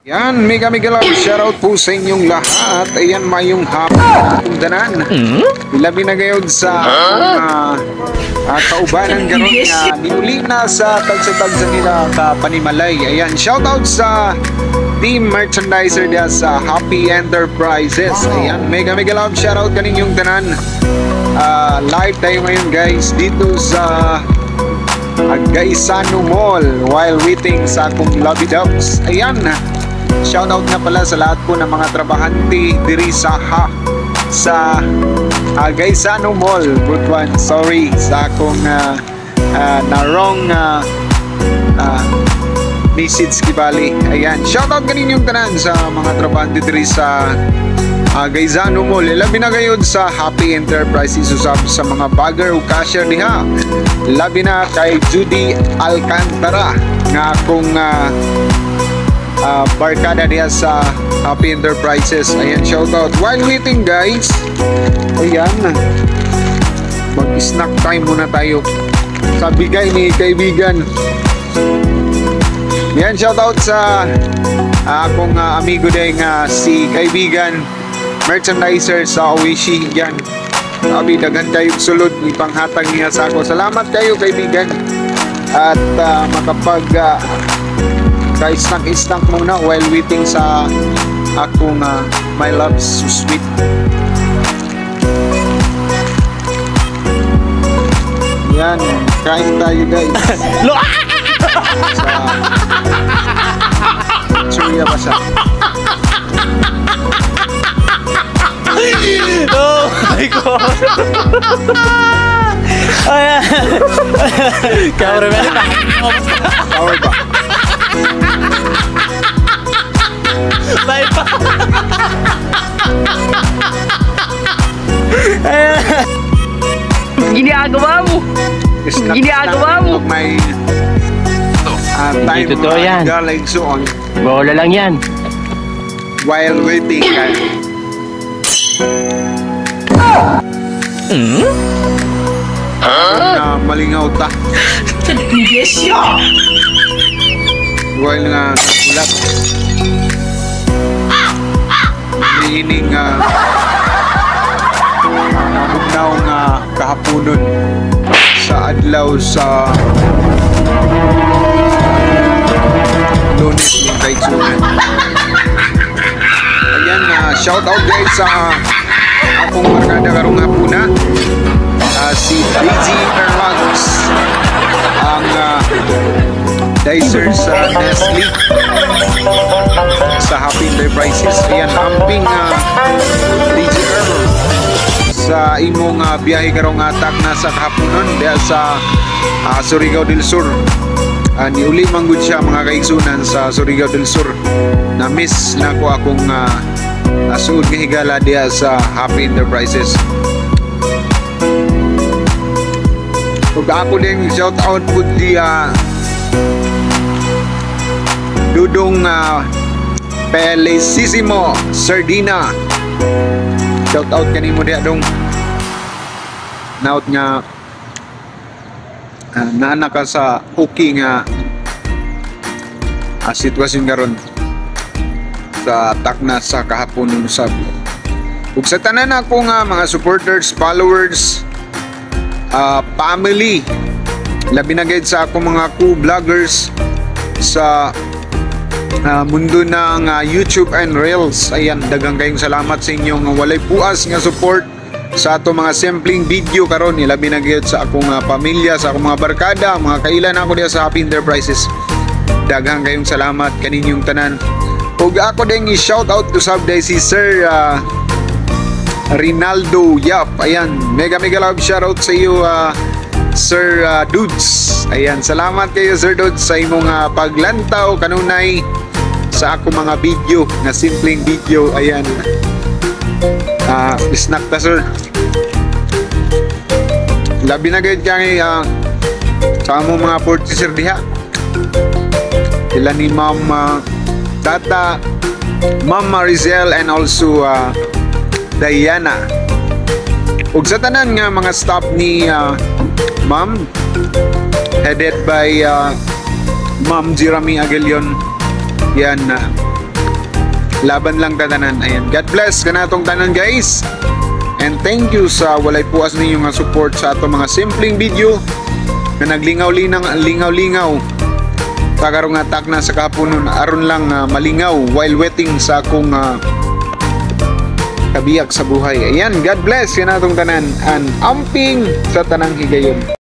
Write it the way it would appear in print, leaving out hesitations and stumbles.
Yan, mega love shoutout po sa inyong lahat. Ayan, mayong hapon danan. Labi na gayod sa kaubanan garon nga niuli na sa tagsa-tagsa nila ka Panimalay. Ayan, shoutout sa team merchandiser dia sa Happy Enterprises. Ayan, mega love shoutout kaninyong tanan. Live tayo ngayon guys dito sa Gaisano Mall while waiting sa akong lobby dubs. Ayan, shoutout nga pala sa lahat po ng mga trabahante diri sa Gaisano Mall. Good one. Sorry sa akong na wrong message kibali. Ayan, shoutout ganin yung tanan sa mga trabahante diri sa Gaisano Mall. Labi na gayod sa Happy Enterprises usab sa mga bagger o cashier diha. Labi na kay Judy Alcantara nga akong barkada diya sa Happy Enterprises. Ayan, shoutout. While waiting guys, ayan, mag-snack time muna tayo sa bigay ni kaibigan. Ayan, shoutout sa akong amigo din si kaibigan merchandiser sa Oishi. Yan, sabi daghan kayo sulod ni panghatag niya sa ako. Salamat kayo kaibigan at makapag ka-snack muna while waiting sa akong my love so sweet. Yan, kain tayo guys sa Surya Basa. Oh my God. Ayan. Cameraman pa. Power ba? Bye pa. Ayan. Ginagawa mo. Ginagawa mo. May time totoo yan. galing soon Bola lang yan. while waiting guys. Malingaw ta. While nga ulat. Iining nabugnaw nga kahaponon sa adlaw sa Lunes yung kaitsunan. Ayan, shout out guys sa akong barkada karong hapuna, si Daisy Erlagus, ang dicer sa Nestle sa Happy Enterprises. Ayan, amping Daisy Erlagus sa imong biyahe karong atak na sa kahaponon dahil sa Surigao del Sur. Niuli manggod siya mga kaigsunan sa Surigao del Sur. Na-miss na ko akong suod nga higala diya sa Happy Enterprises. Ug ako ding shout out po diya Dudong Pelicissimo Sardina. Shout out kanimo diya dong. Naut nga naanak ka sa okay nga sitwasyon karon sa takna sa kahapon usab. Ug sa tanan ako nga mga supporters, followers, family, labi na gayud sa ako mga co-vloggers sa mundo ng YouTube and Reels. Ayan, daghang kayong salamat sa inyong walay puas nga support sa ato mga simpleng video karon. Labi na gayud sa akong pamilya, sa akong mga barkada, mga kailan ako diya sa Happy Enterprises. Daghang kayong salamat kaninyong tanan. Ug ako ding i-shout out to sabday si Sir Rinaldo Yap. Ayan, mega love shout out sa iyo Sir Dudes. Ayan, salamat kayo Sir Dudes sa imong paglantaw kanunay sa ako mga video na simpleng video. Ayan, snack ta sir. Labi na gayud kay sa among mga purchaser diha. Sila ni Ma'am Tata, Ma'am Marizel, and also Diana. Ug sa tanan nga mga staff ni Ma'am, headed by Ma'am Jeremy Aguilion. Yan, laban lang tatanan. Ayan, God bless kanatong tanan guys. And thank you sa walay puas ninyo nga support sa ato mga simpleng video na naglingaw-lingaw tagarong atak na sa kapunon aron lang malingaw while waiting sa akong kabiyak sa buhay. Ayan, God bless kanatong tanan and amping sa tanang higayon.